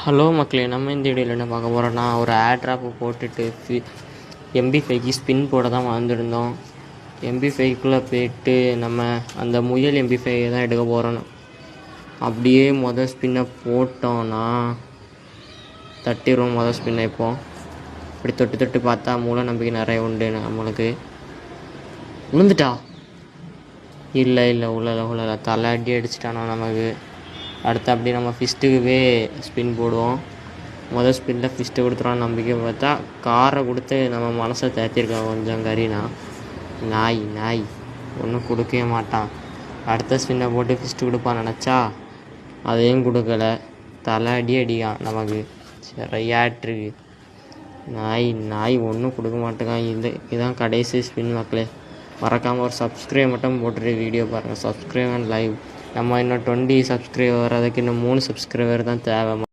Hello மக்களே, நம்ம இந்த வீடியோவில் என்ன பார்க்க போகிறோன்னா, ஒரு ஏர் ட்ராப்பு போட்டுட்டு MP5க்கு ஸ்பின் போட தான் வந்திருந்தோம். MP5க்குள்ளே போயிட்டு நம்ம அந்த முயல் MP5 தான் எடுக்க போகிறோம். அப்படியே மொதல் ஸ்பின்னை போட்டோன்னா தட்டிடுவோம். மொதல் ஸ்பின்னை இப்போது இப்படி தொட்டு தொட்டு பார்த்தா மூல நம்பிக்கை நிறைய உண்டு. நம்மளுக்கு விழுந்துட்டா இல்லை உள்ள தலை அடி அடிச்சிட்டானா நமக்கு. அடுத்து அப்படி நம்ம ஃபிஸ்ட்டுக்குவே ஸ்பின் போடுவோம். மொதல் ஸ்பின்னில் ஃபிஸ்ட்டு கொடுத்துருவோம். நம்பிக்கை பார்த்தா காரை கொடுத்து நம்ம மனசை தேத்திருக்கோம். கொஞ்சம் கறினா நாய் ஒன்றும் கொடுக்கவே மாட்டான். அடுத்த ஸ்பின்னை போட்டு ஃபிஸ்ட்டு கொடுப்பான் நினச்சா அதையும் கொடுக்கலை. தலை அடிக்கான் நமக்கு. சரியாட்டிருக்கு. நாய் ஒன்றும் கொடுக்க மாட்டேங்கான். இதுதான் கடைசி ஸ்பின் மக்களே. மறக்காமல் ஒரு சப்ஸ்கிரைப் மட்டும் போட்டுட்டு வீடியோ பாருங்கள். Subscribe and live. நம்ம இன்னும் 20 சப்ஸ்கிரைபர், அதுக்கு இன்னும் 3 சப்ஸ்கிரைபர் தான் தேவை.